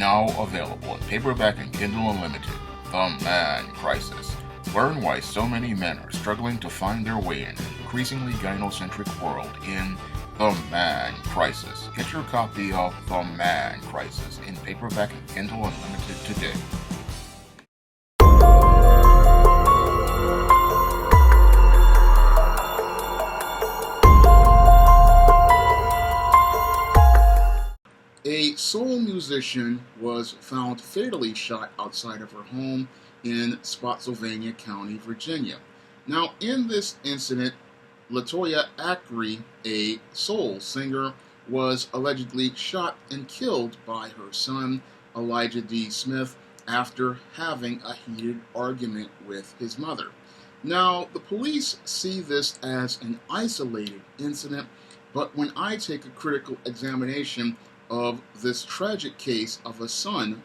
Now available in paperback and Kindle Unlimited. The Man Crisis. Learn why so many men are struggling to find their way in an increasingly gynocentric world in The Man Crisis. Get your copy of The Man Crisis in paperback and Kindle Unlimited today. A soul musician was found fatally shot outside of her home in Spotsylvania County, Virginia. Now, in this incident, Latoya Acree, a soul singer, was allegedly shot and killed by her son, Elijah D. Smith, after having a heated argument with his mother. Now, the police see this as an isolated incident, but when I take a critical examination of this tragic case of a son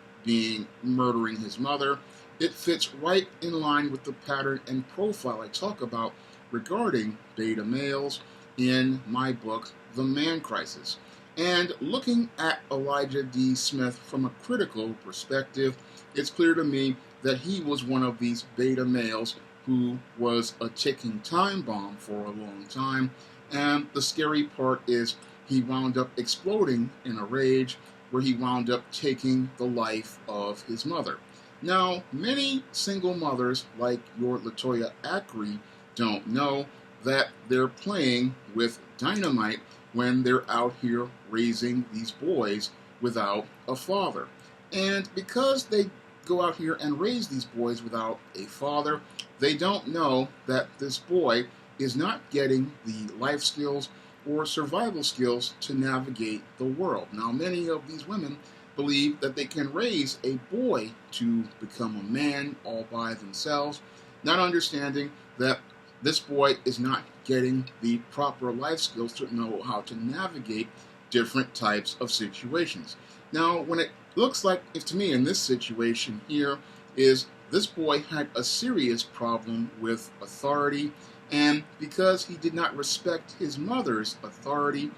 murdering his mother, it fits right in line with the pattern and profile I talk about regarding beta males in my book, The Man Crisis. And looking at Elijah D. Smith from a critical perspective, it's clear to me that he was one of these beta males who was a ticking time bomb for a long time. And the scary part is he wound up exploding in a rage where he wound up taking the life of his mother. Now, many single mothers like your Latoya Acree don't know that they're playing with dynamite when they're out here raising these boys without a father. And because they go out here and raise these boys without a father, they don't know that this boy is not getting the life skills or survival skills to navigate the world. Now, many of these women believe that they can raise a boy to become a man all by themselves, not understanding that this boy is not getting the proper life skills to know how to navigate different types of situations. Now, when it looks like, to me in this situation here, is this boy had a serious problem with authority, and because he did not respect his mother's authority,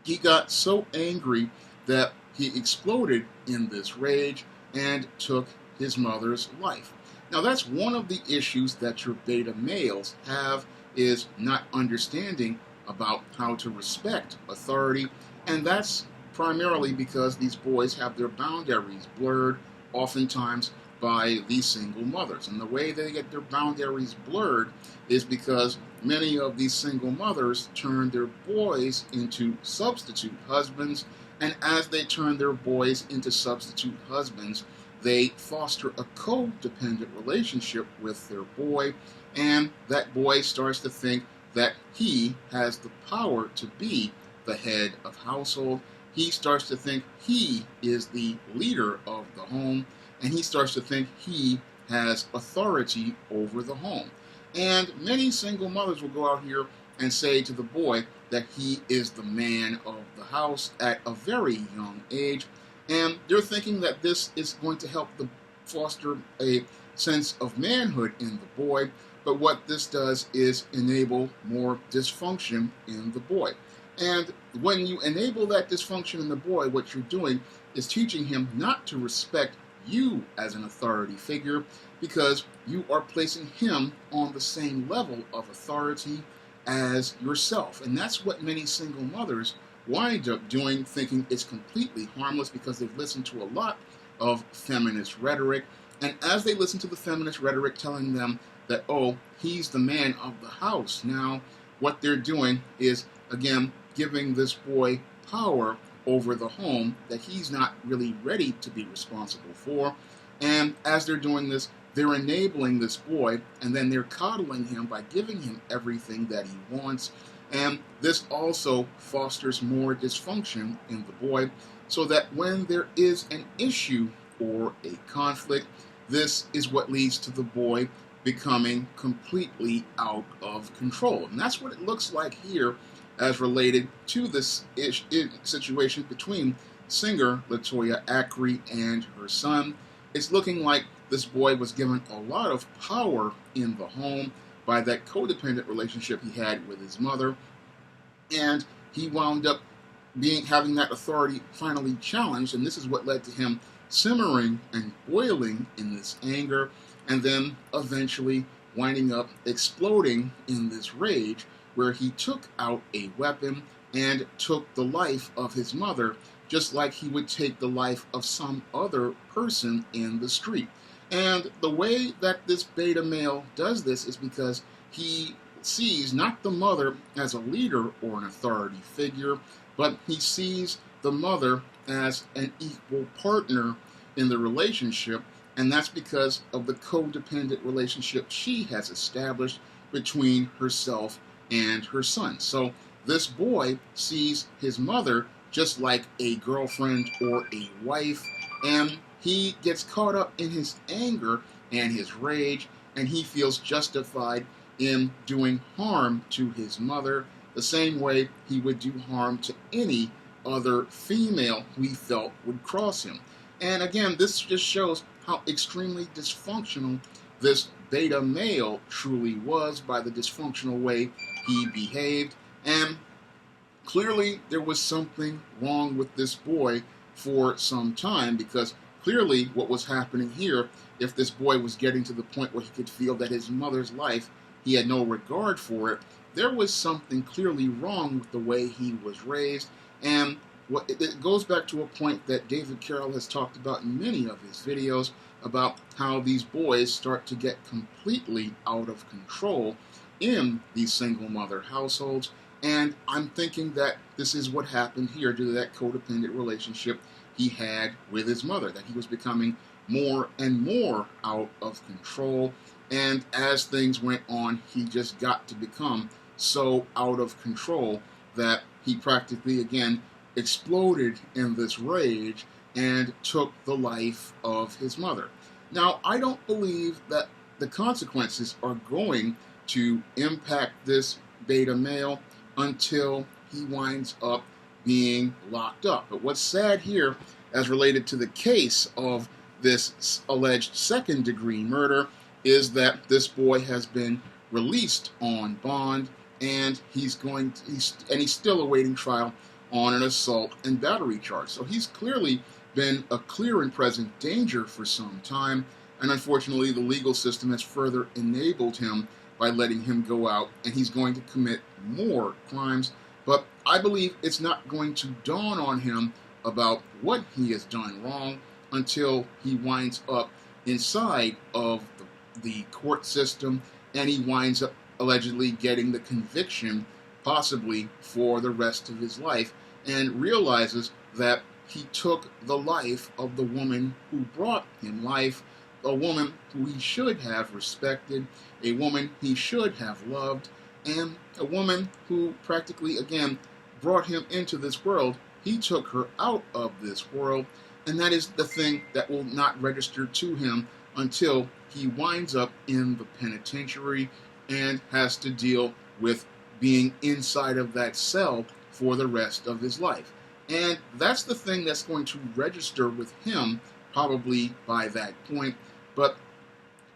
he got so angry that he exploded in this rage and took his mother's life. Now, that's one of the issues that your beta males have, is not understanding about how to respect authority, and that's primarily because these boys have their boundaries blurred oftentimes by these single mothers. And the way they get their boundaries blurred is because many of these single mothers turn their boys into substitute husbands, and as they turn their boys into substitute husbands, they foster a codependent relationship with their boy, and that boy starts to think that he has the power to be the head of household. He starts to think he is the leader of the home, and he starts to think he has authority over the home. And many single mothers will go out here and say to the boy that he is the man of the house at a very young age, and they're thinking that this is going to help them foster a sense of manhood in the boy, but what this does is enable more dysfunction in the boy. And when you enable that dysfunction in the boy, what you're doing is teaching him not to respect you as an authority figure, because you are placing him on the same level of authority as yourself. And that's what many single mothers wind up doing, thinking it's completely harmless because they've listened to a lot of feminist rhetoric. And as they listen to the feminist rhetoric telling them that, oh, he's the man of the house, now what they're doing is, again, giving this boy power over the home that he's not really ready to be responsible for. And as they're doing this, they're enabling this boy, and then they're coddling him by giving him everything that he wants. And this also fosters more dysfunction in the boy, so that when there is an issue or a conflict, this is what leads to the boy becoming completely out of control. And that's what it looks like here as related to this situation between singer Latoya Acree and her son. It's looking like this boy was given a lot of power in the home by that codependent relationship he had with his mother, and he wound up having that authority finally challenged, and this is what led to him simmering and boiling in this anger, and then eventually winding up exploding in this rage, where he took out a weapon and took the life of his mother, just like he would take the life of some other person in the street. And the way that this beta male does this is because he sees not the mother as a leader or an authority figure, but he sees the mother as an equal partner in the relationship, and that's because of the codependent relationship she has established between herself and her son. So this boy sees his mother just like a girlfriend or a wife, and he gets caught up in his anger and his rage, and he feels justified in doing harm to his mother the same way he would do harm to any other female who he felt would cross him. And again, this just shows how extremely dysfunctional this beta male truly was by the dysfunctional way he behaved. And clearly there was something wrong with this boy for some time, because clearly what was happening here, if this boy was getting to the point where he could feel that his mother's life, he had no regard for it, there was something clearly wrong with the way he was raised. And it goes back to a point that David Carroll has talked about in many of his videos about how these boys start to get completely out of control in these single mother households. And I'm thinking that this is what happened here due to that codependent relationship he had with his mother, that he was becoming more and more out of control. And as things went on, he just got to become so out of control that he practically, again, exploded in this rage and took the life of his mother. Now, I don't believe that the consequences are going to impact this beta male until he winds up being locked up. But what's sad here, as related to the case of this alleged second-degree murder, is that this boy has been released on bond, and he's still awaiting trial on an assault and battery charge. So he's clearly been a clear and present danger for some time, and unfortunately the legal system has further enabled him by letting him go out, and he's going to commit more crimes. But I believe it's not going to dawn on him about what he has done wrong until he winds up inside of the court system, and he winds up allegedly getting the conviction, possibly for the rest of his life, and realizes that he took the life of the woman who brought him life, a woman who he should have respected, a woman he should have loved, and a woman who practically, again, brought him into this world. He took her out of this world, and that is the thing that will not register to him until he winds up in the penitentiary and has to deal with being inside of that cell for the rest of his life. And that's the thing that's going to register with him probably by that point. But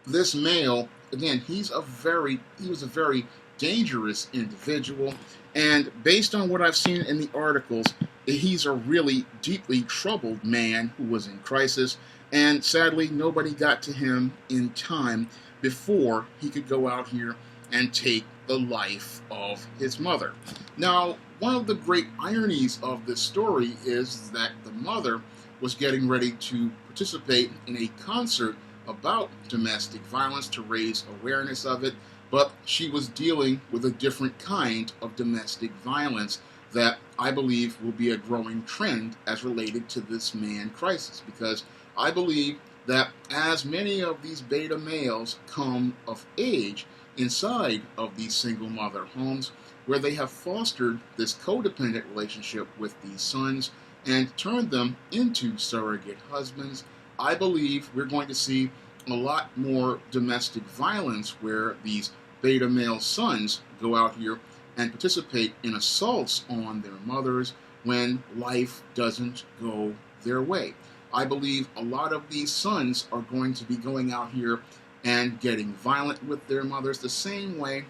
this male, again, he was a very dangerous individual, and based on what I've seen in the articles, he's a really deeply troubled man who was in crisis, and sadly nobody got to him in time before he could go out here and take the life of his mother. Now, one of the great ironies of this story is that the mother was getting ready to participate in a concert about domestic violence to raise awareness of it, but she was dealing with a different kind of domestic violence that I believe will be a growing trend as related to this man crisis, because I believe that as many of these beta males come of age inside of these single mother homes, where they have fostered this codependent relationship with these sons and turned them into surrogate husbands, I believe we're going to see a lot more domestic violence where these beta male sons go out here and participate in assaults on their mothers when life doesn't go their way. I believe a lot of these sons are going to be going out here and getting violent with their mothers the same way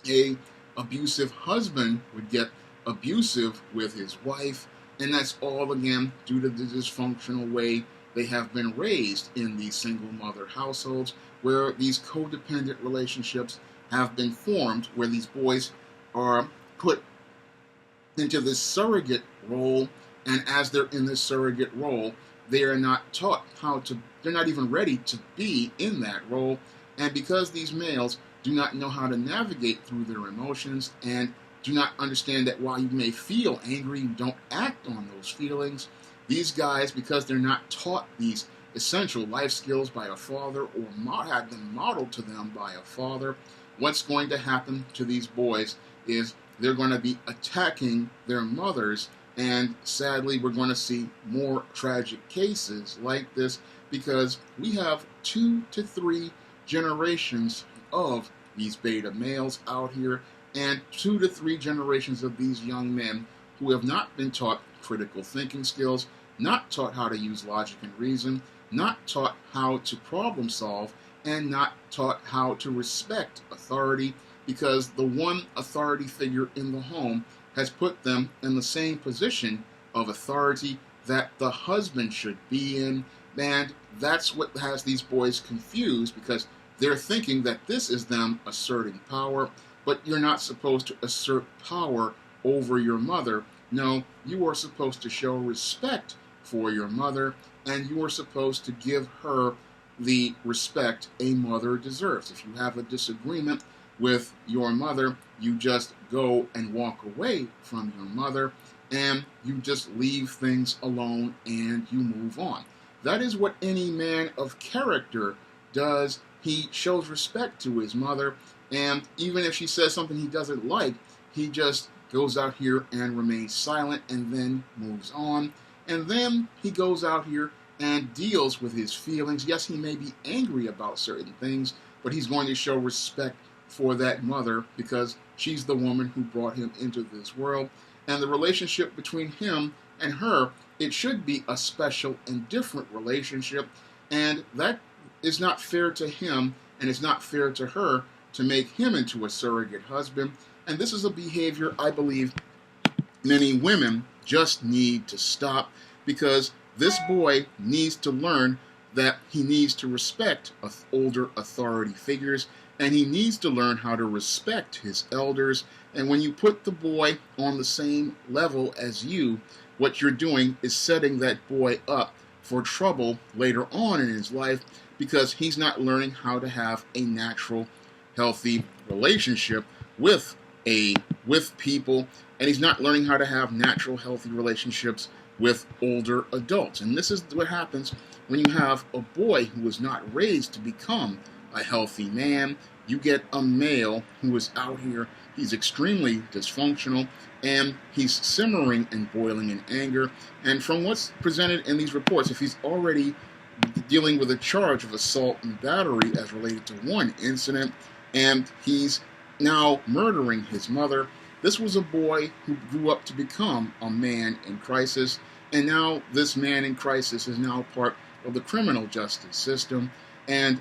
a abusive husband would get abusive with his wife, and that's all again due to the dysfunctional way they have been raised in these single mother households, where these codependent relationships have been formed, where these boys are put into this surrogate role, and as they're in this surrogate role, they are not taught how to, they're not even ready to be in that role. And because these males do not know how to navigate through their emotions and do not understand that while you may feel angry, you don't act on those feelings, these guys, because they're not taught these essential life skills by a father or had them modeled to them by a father, what's going to happen to these boys is they're going to be attacking their mothers, and sadly we're going to see more tragic cases like this because we have 2 to 3 generations of these beta males out here and 2 to 3 generations of these young men who have not been taught critical thinking skills, not taught how to use logic and reason, not taught how to problem solve, and not taught how to respect authority, because the one authority figure in the home has put them in the same position of authority that the husband should be in. And that's what has these boys confused, because they're thinking that this is them asserting power, but you're not supposed to assert power over your mother. No, you are supposed to show respect for your mother, and you are supposed to give her the respect a mother deserves. If you have a disagreement with your mother, you just go and walk away from your mother, and you just leave things alone and you move on. That is what any man of character does. He shows respect to his mother, and even if she says something he doesn't like, he just goes out here and remains silent and then moves on. And then he goes out here and deals with his feelings. Yes, he may be angry about certain things, but he's going to show respect for that mother because she's the woman who brought him into this world. And the relationship between him and her, it should be a special and different relationship. And that is not fair to him, and it's not fair to her to make him into a surrogate husband. And this is a behavior I believe many women just need to stop, because this boy needs to learn that he needs to respect older authority figures, and he needs to learn how to respect his elders. And when you put the boy on the same level as you, what you're doing is setting that boy up for trouble later on in his life, because he's not learning how to have a natural, healthy relationship with people, and he's not learning how to have natural, healthy relationships with older adults. And this is what happens when you have a boy who is not raised to become a healthy man. You get a male who is out here, he's extremely dysfunctional, and he's simmering and boiling in anger. And from what's presented in these reports, if he's already dealing with a charge of assault and battery as related to one incident, and he's now murdering his mother. This was a boy who grew up to become a man in crisis, and now this man in crisis is now part of the criminal justice system. And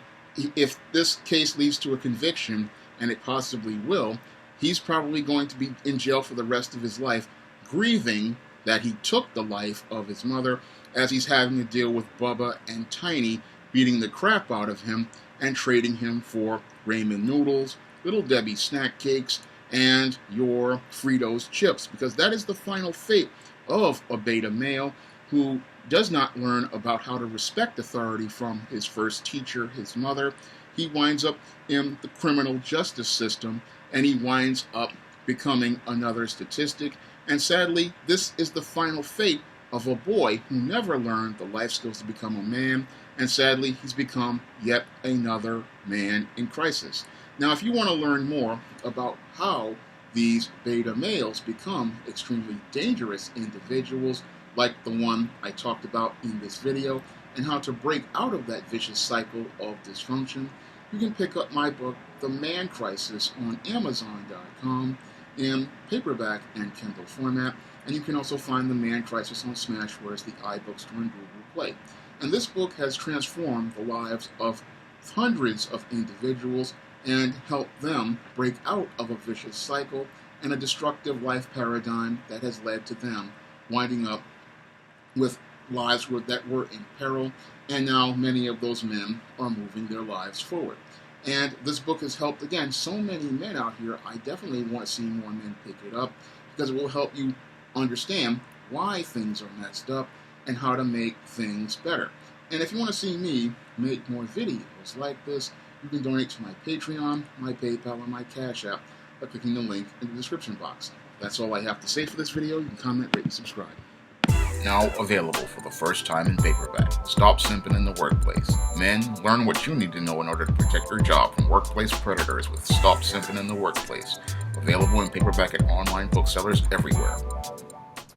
if this case leads to a conviction, and it possibly will, he's probably going to be in jail for the rest of his life, grieving that he took the life of his mother, as he's having to deal with Bubba and Tiny beating the crap out of him and trading him for ramen noodles, Little Debbie snack cakes, and your Fritos chips, because that is the final fate of a beta male who does not learn about how to respect authority from his first teacher, his mother. He winds up in the criminal justice system, and he winds up becoming another statistic. And sadly, this is the final fate of a boy who never learned the life skills to become a man, and sadly, he's become yet another man in crisis. Now, if you want to learn more about how these beta males become extremely dangerous individuals, like the one I talked about in this video, and how to break out of that vicious cycle of dysfunction, you can pick up my book, The Man Crisis, on Amazon.com in paperback and Kindle format, and you can also find The Man Crisis on Smashwords, the iBookstore, and Google Play. And this book has transformed the lives of hundreds of individuals and helped them break out of a vicious cycle and a destructive life paradigm that has led to them winding up with lives that were in peril, and now many of those men are moving their lives forward. And this book has helped, again, so many men out here. I definitely want to see more men pick it up because it will help you understand why things are messed up and how to make things better. And if you want to see me make more videos like this, you can donate to my Patreon, my PayPal, and my Cash App by clicking the link in the description box. That's all I have to say for this video. You can comment, rate, and subscribe. Now available for the first time in paperback. Stop Simping in the Workplace. Men, learn what you need to know in order to protect your job from workplace predators with Stop Simping in the Workplace. Available in paperback at online booksellers everywhere.